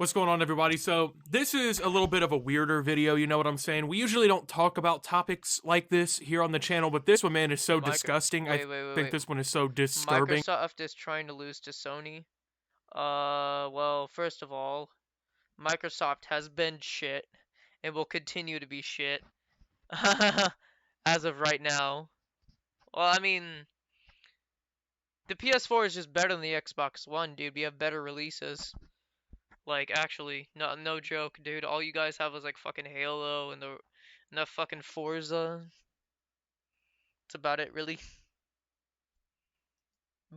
What's going on, everybody? So this is a little bit of a weirder video, you know what I'm saying? We usually don't talk about topics like this here on the channel, but this one, man, is so disgusting. I think Wait. this one is so disturbing. Microsoft is trying to lose to Sony. Well, first of all, Microsoft has been shit and will continue to be shit as of right now. Well, I mean, the PS4 is just better than the Xbox One, dude. We have better releases. Like, actually, no joke, dude. All you guys have is like fucking Halo and the fucking Forza. That's about it, really.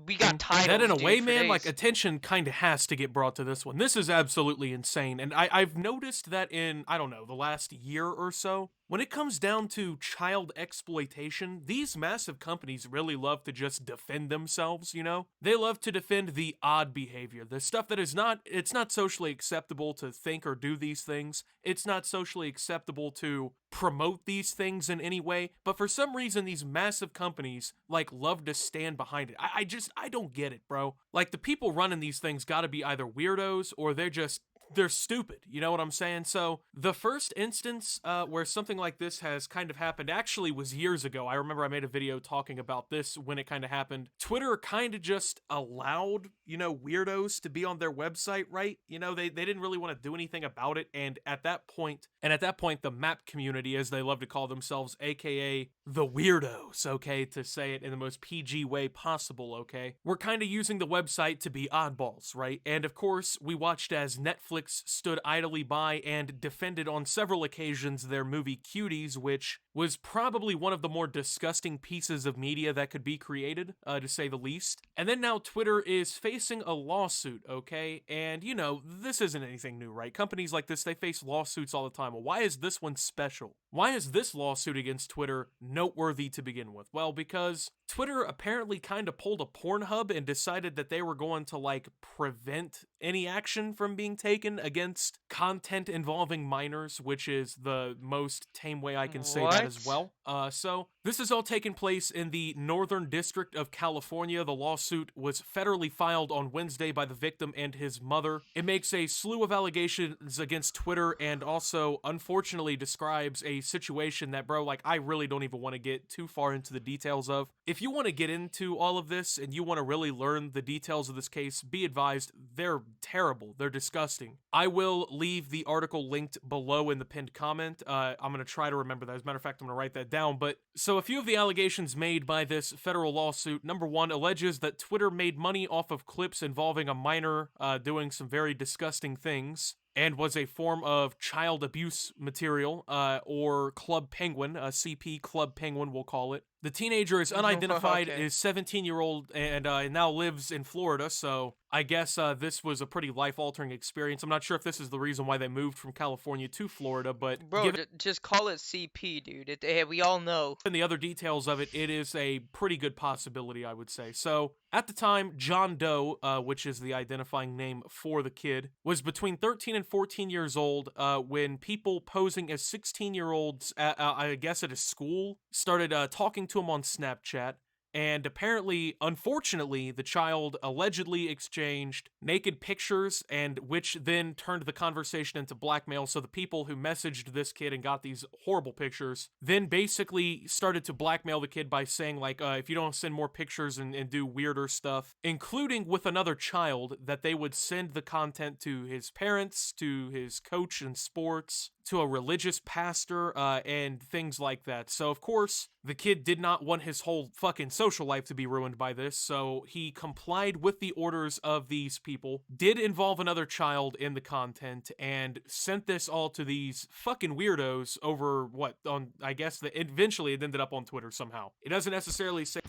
We got That in titles, a way, dude, for man, like days. attention kind of has to get brought to this one. This is absolutely insane. And I've noticed that in, I don't know, the last year or so, when it comes down to child exploitation, these massive companies really love to just defend themselves, you know? They love to defend the odd behavior, the stuff that is not, it's not socially acceptable to think or do these things. It's not socially acceptable to promote these things in any way, but for some reason these massive companies like love to stand behind it. I don't get it, bro. Like the people running these things got to be either weirdos or they're stupid. You know what I'm saying? So the first instance where something like this has kind of happened actually was years ago. I remember I made a video talking about this when it kind of happened. Twitter kind of just allowed, you know, weirdos to be on their website, right? You know, they didn't really want to do anything about it. And at that point, the map community, as they love to call themselves, aka the weirdos, okay, to say it in the most PG way possible, okay, we're kind of using the website to be oddballs, right? And of course, we watched as Netflix stood idly by and defended on several occasions their movie Cuties, which was probably one of the more disgusting pieces of media that could be created, to say the least. And then now Twitter is facing a lawsuit, okay? And, you know, this isn't anything new, right? Companies like this, they face lawsuits all the time. Well, why is this one special? Why is this lawsuit against Twitter noteworthy to begin with? Well, because Twitter apparently kind of pulled a Pornhub and decided that they were going to like prevent any action from being taken against content involving minors, which is the most tame way I can say that as What? well. So this is all taking place in the Northern District of California. The lawsuit was federally filed on Wednesday by the victim and his mother. It makes a slew of allegations against Twitter and also, unfortunately, describes a situation that, bro, like, I really don't even want to get too far into the details of. If you want to get into all of this and you want to really learn the details of this case, be advised, they're terrible. They're disgusting. I will leave the article linked below in the pinned comment. I'm going to try to remember that. As a matter of fact, I'm going to write that down. But so a few of the allegations made by this federal lawsuit. Number one, alleges that Twitter made money off of clips involving a minor doing some very disgusting things and was a form of child abuse material, or Club Penguin, CP Club Penguin, we'll call it. The teenager is unidentified, Okay. is 17-year-old, and now lives in Florida, so I guess this was a pretty life-altering experience. I'm not sure if this is the reason why they moved from California to Florida, but Bro, given just call it CP, dude. We all know. the other details of it, it is a pretty good possibility, I would say. So, at the time, John Doe, which is the identifying name for the kid, was between 13 and 14 years old when people posing as 16-year-olds, I guess at a school, started talking to him on Snapchat. And apparently, unfortunately, the child allegedly exchanged naked pictures, and which then turned the conversation into blackmail. So the people who messaged this kid and got these horrible pictures then basically started to blackmail the kid by saying, like, if you don't send more pictures and do weirder stuff, including with another child, that they would send the content to his parents, to his coach in sports, to a religious pastor, and things like that. So, of course, the kid did not want his whole fucking social life to be ruined by this, so he complied with the orders of these people, did involve another child in the content, and sent this all to these fucking weirdos over what, on, I guess, eventually it ended up on Twitter somehow. It doesn't necessarily say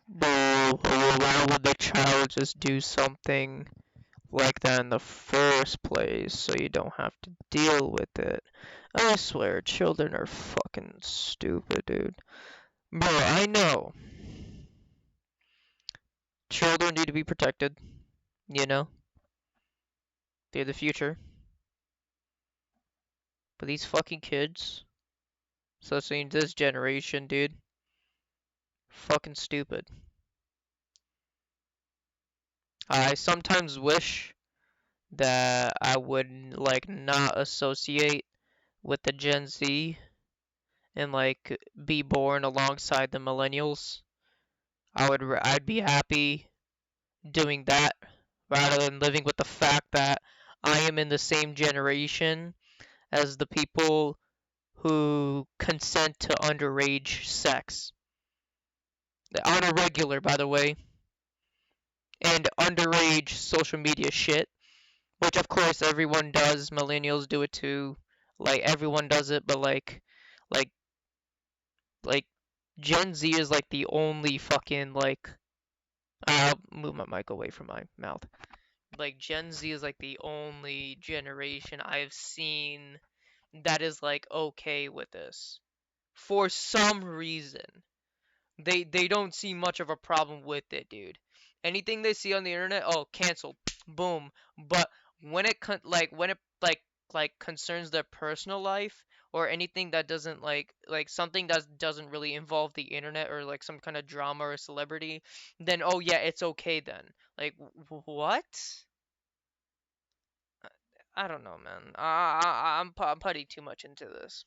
Bro, why would the child just do something like that in the first place so you don't have to deal with it? I swear, children are fucking stupid, dude. Bro, I know. Children need to be protected, you know? They're the future. But these fucking kids, especially in this generation, dude, fucking stupid. I sometimes wish that I would like not associate with the Gen Z and like be born alongside the millennials. I'd be happy doing that rather than living with the fact that I am in the same generation as the people who consent to underage sex. On a regular, by the way, and underage social media shit, which of course everyone does. Millennials do it too. Like everyone does it, but like, like Gen Z is like the only fucking like. I'll move my mic away from my mouth. Like Gen Z is like the only generation I've seen that is like okay with this for some reason. They don't see much of a problem with it, dude. Anything they see on the internet, oh, canceled, boom. But when it concerns their personal life or anything that doesn't like something that doesn't really involve the internet or like some kind of drama or celebrity, then oh yeah, it's okay then. Like what? I don't know, man. I'm putting too much into this.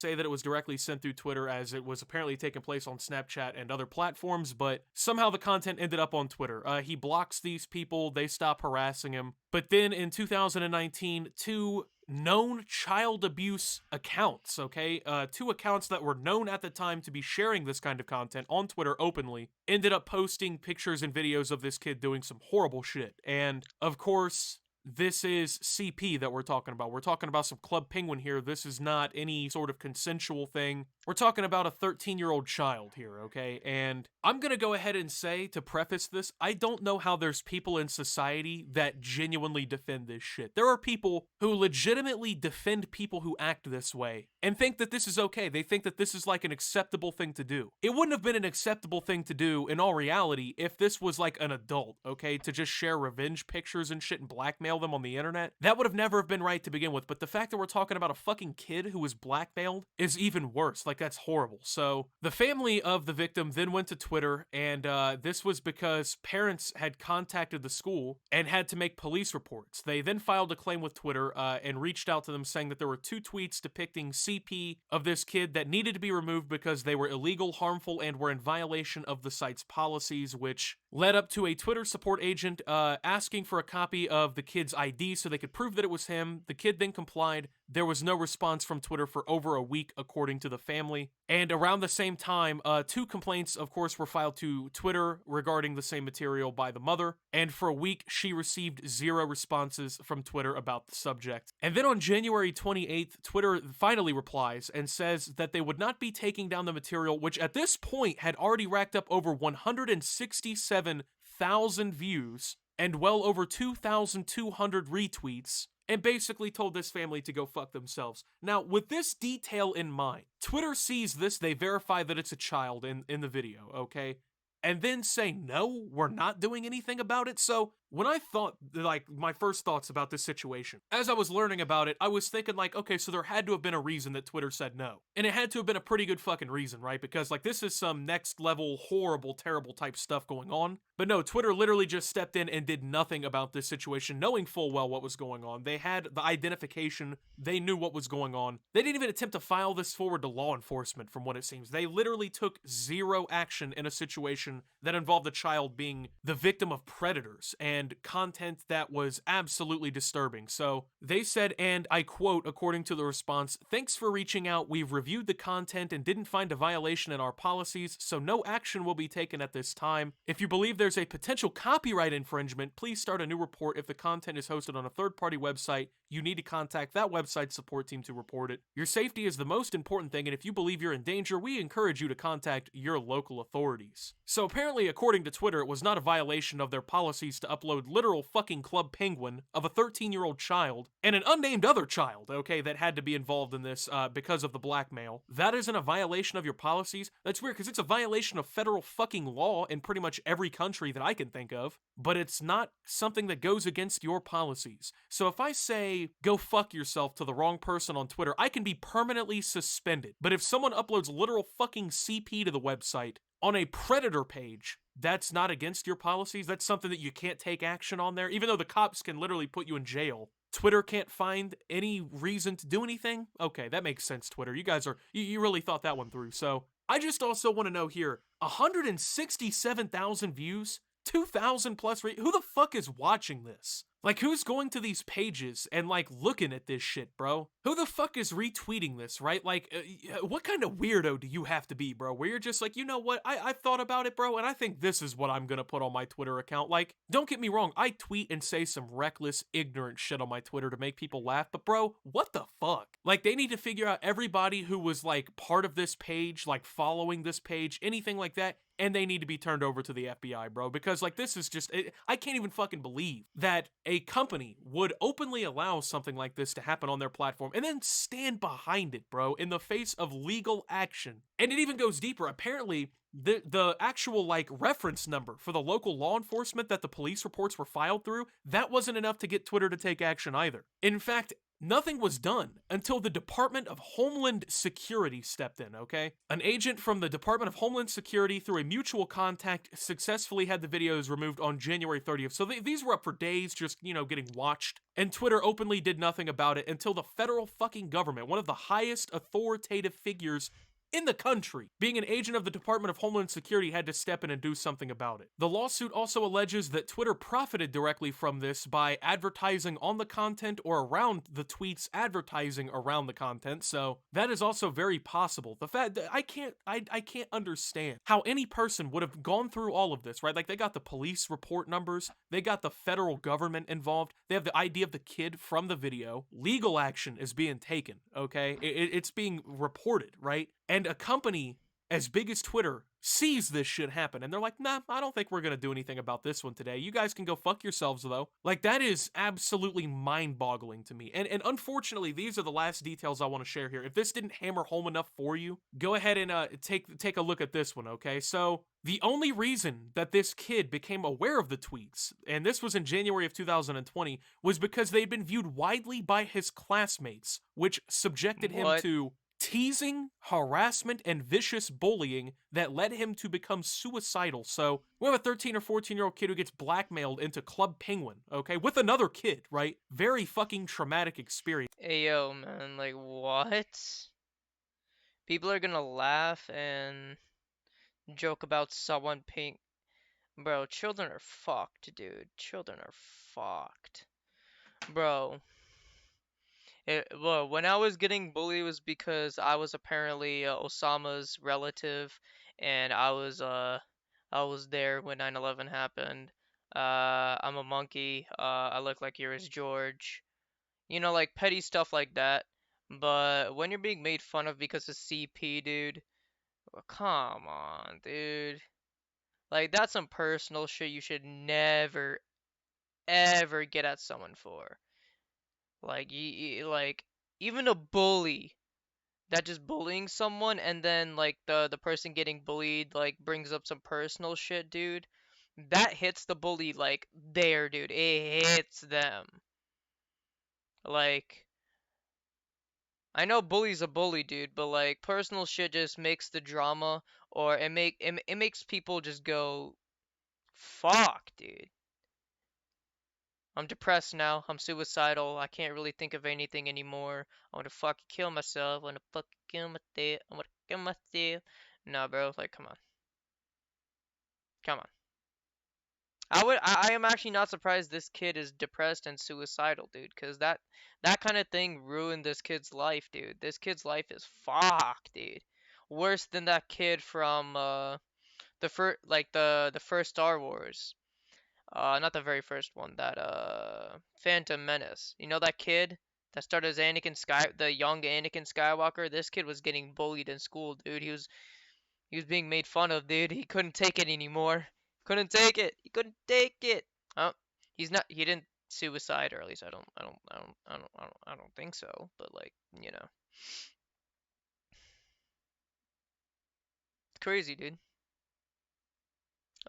Say that it was directly sent through Twitter as it was apparently taking place on Snapchat and other platforms, but somehow the content ended up on Twitter. He blocks these people, they stop harassing him. But then in 2019, two known child abuse accounts, okay? Two accounts that were known at the time to be sharing this kind of content on Twitter openly, ended up posting pictures and videos of this kid doing some horrible shit. And of course, this is CP that we're talking about. We're talking about some Club Penguin here. This is not any sort of consensual thing. We're talking about a 13-year-old child here, okay? And I'm gonna go ahead and say, to preface this, I don't know how there's people in society that genuinely defend this shit. There are people who legitimately defend people who act this way and think that this is okay. They think that this is like an acceptable thing to do. It wouldn't have been an acceptable thing to do in all reality if this was like an adult, okay? To just share revenge pictures and shit and blackmail them on the internet. That would have never have been right to begin with, but the fact that we're talking about a fucking kid who was blackmailed is even worse. Like, that's horrible. So, the family of the victim then went to Twitter, and this was because parents had contacted the school and had to make police reports. They then filed a claim with Twitter and reached out to them saying that there were two tweets depicting CP of this kid that needed to be removed because they were illegal, harmful, and were in violation of the site's policies, which led up to a Twitter support agent asking for a copy of the kid's ID so they could prove that it was him. The kid then complied. There was no response from Twitter for over a week, according to the family. And around the same time, two complaints, of course, were filed to Twitter regarding the same material by the mother. And for a week, she received zero responses from Twitter about the subject. And then on January 28th, Twitter finally replies and says that they would not be taking down the material, which at this point had already racked up over 167,000 views and well over 2,200 retweets, and basically told this family to go fuck themselves. Now, with this detail in mind, Twitter sees this, they verify that it's a child in the video, okay? And then say, no, we're not doing anything about it. So when I thought, like, my first thoughts about this situation, as I was learning about it, I was thinking, like, okay, so there had to have been a reason that Twitter said no. And it had to have been a pretty good fucking reason, right? Because, like, this is some next level, horrible, terrible type stuff going on. But no, Twitter literally just stepped in and did nothing about this situation, knowing full well what was going on. They had the identification, they knew what was going on. They didn't even attempt to file this forward to law enforcement, from what it seems. They literally took zero action in a situation that involved a child being the victim of predators and content that was absolutely disturbing. So they said, and I quote, according to the response, "Thanks for reaching out. We've reviewed the content and didn't find a violation in our policies, so no action will be taken at this time. If you believe there's a potential copyright infringement, please start a new report. If the content is hosted on a third-party website, you need to contact that website's support team to report it. Your safety is the most important thing, and if you believe you're in danger, we encourage you to contact your local authorities." So apparently, according to Twitter, it was not a violation of their policies to upload literal fucking Club Penguin of a 13-year-old child and an unnamed other child, okay, that had to be involved in this because of the blackmail. That isn't a violation of your policies? That's weird, because it's a violation of federal fucking law in pretty much every country that I can think of, but it's not something that goes against your policies. So if I say, go fuck yourself to the wrong person on Twitter, I can be permanently suspended. But if someone uploads literal fucking CP to the website, on a predator page, that's not against your policies. That's something that you can't take action on there, even though the cops can literally put you in jail. Twitter can't find any reason to do anything. Okay, that makes sense, Twitter. You guys are, you really thought that one through. So I just also want to know here 167,000 views, 2,000 plus. Who the fuck is watching this? Like, who's going to these pages and, like, looking at this shit, bro? Who the fuck is retweeting this, right? Like, what kind of weirdo do you have to be, bro? Where you're just like, you know what? I've thought about it, bro, and I think this is what I'm gonna put on my Twitter account. Like, don't get me wrong, I tweet and say some reckless, ignorant shit on my Twitter to make people laugh, but bro, what the fuck? Like, they need to figure out everybody who was, like, part of this page, like, following this page, anything like that, and they need to be turned over to the FBI, bro, because like this is just I can't even fucking believe that a company would openly allow something like this to happen on their platform and then stand behind it, bro, in the face of legal action. And it even goes deeper. Apparently, the actual like reference number for the local law enforcement that the police reports were filed through, that wasn't enough to get Twitter to take action either. In fact, nothing was done until the Department of Homeland Security stepped in, okay? An agent from the Department of Homeland Security, through a mutual contact, successfully had the videos removed on January 30th. So these were up for days, just, you know, getting watched. And Twitter openly did nothing about it until the federal fucking government, one of the highest authoritative figures in the country, being an agent of the Department of Homeland Security, had to step in and do something about it. The lawsuit also alleges that Twitter profited directly from this by advertising on the content or around the tweets advertising around the content, so that is also very possible. The fact that I can't understand how any person would have gone through all of this, right? Like, they got the police report numbers, they got the federal government involved, they have the ID of the kid from the video, legal action is being taken, okay? It's being reported, right? And a company as big as Twitter sees this shit happen, and they're like, nah, I don't think we're gonna do anything about this one today. You guys can go fuck yourselves, though. Like, that is absolutely mind-boggling to me. And unfortunately, these are the last details I want to share here. If this didn't hammer home enough for you, go ahead and take a look at this one, okay? So, the only reason that this kid became aware of the tweets, and this was in January of 2020, was because they'd been viewed widely by his classmates, which subjected him What? to teasing, harassment, and vicious bullying that led him to become suicidal. So, we have a 13 or 14-year-old kid who gets blackmailed into Club Penguin, okay, with another kid, right? Very fucking traumatic experience. Ayo, man, like, what? People are gonna laugh and joke about someone pink. Bro, children are fucked, dude. Children are fucked. Bro. Well, when I was getting bullied, it was because I was apparently Osama's relative, and I was there when 9/11 happened. I'm a monkey. I look like Curious George. You know, like petty stuff like that. But when you're being made fun of because of CP, dude, well, come on, dude. Like, that's some personal shit you should never, ever get at someone for. Like, like, even a bully that just bullying someone and then like the person getting bullied like brings up some personal shit, dude. That hits the bully like there, dude. It hits them. Like, I know bully's a bully, dude, but like personal shit just makes the drama, or it makes people just go, fuck, dude. I'm depressed now. I'm suicidal. I can't really think of anything anymore. I want to fucking kill myself. I want to fucking kill myself. I want to kill myself. Nah, bro. Like, come on. Come on. I am actually not surprised this kid is depressed and suicidal, dude, because that kind of thing ruined this kid's life, dude. This kid's life is fucked, dude. Worse than that kid from the first like the first Star Wars. Not the very first one, that Phantom Menace. You know that kid that started as the young Anakin Skywalker? This kid was getting bullied in school, dude. He was being made fun of, dude. He couldn't take it anymore. Couldn't take it. He couldn't take it. Oh, he didn't suicide, or at least I don't think so, but like, you know. It's crazy, dude.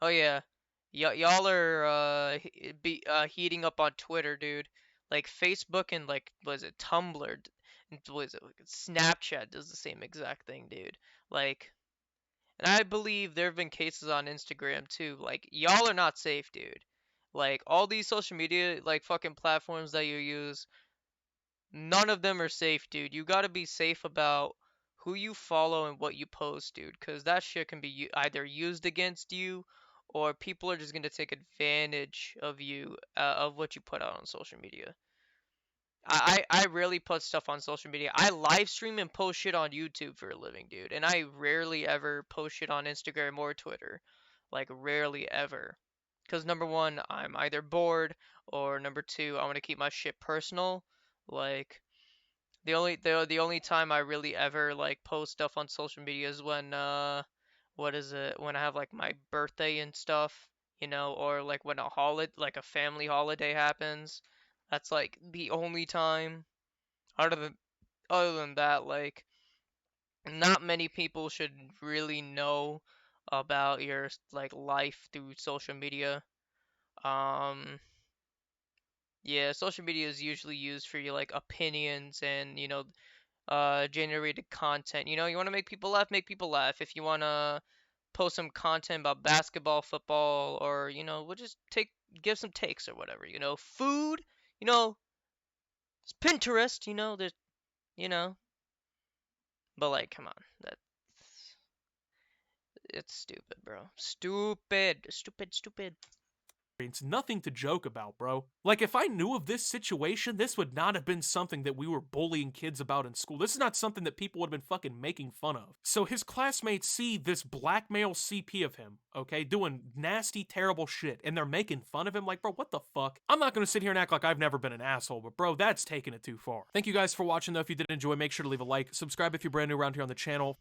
Oh yeah. Y'all are heating up on Twitter, dude. Like Facebook and like was it Tumblr, was it Snapchat does the same exact thing, dude. Like, And I believe there have been cases on Instagram too. Like, y'all are not safe, dude. Like, all these social media, like, fucking platforms that you use, none of them are safe, dude. You gotta be safe about who you follow and what you post, dude. Because that shit can be either used against you or people are just gonna take advantage of you, of what you put out on social media. I rarely put stuff on social media. I live stream and post shit on YouTube for a living, dude. And I rarely ever post shit on Instagram or Twitter. Like, rarely ever. Because number one, I'm either bored, or number two, I want to keep my shit personal. Like, the only time I really ever like post stuff on social media is when what is it? When I have like my birthday and stuff, or like when a family holiday happens. That's like the only time. Other than other than that, like not many people should really know about your like life through social media. Um, yeah, social media is usually used for your like opinions and generated content. You want to make people laugh, make people laugh. If you want to post some content about basketball, football, or we'll just give some takes or whatever. Food. You know, it's Pinterest. There's you know, but like, come on, it's stupid, bro. Stupid, stupid, stupid. It's nothing to joke about, bro. Like, if I knew of this situation, this would not have been something that we were bullying kids about in school. This is not something that people would have been fucking making fun of. So his classmates see this blackmail CP of him, okay, doing nasty, terrible shit, and they're making fun of him. Like, bro, what the fuck? I'm not gonna sit here and act like I've never been an asshole, but bro, that's taking it too far. Thank you guys for watching, though. If you did enjoy, make sure to leave a like, subscribe if you're brand new around here on the channel.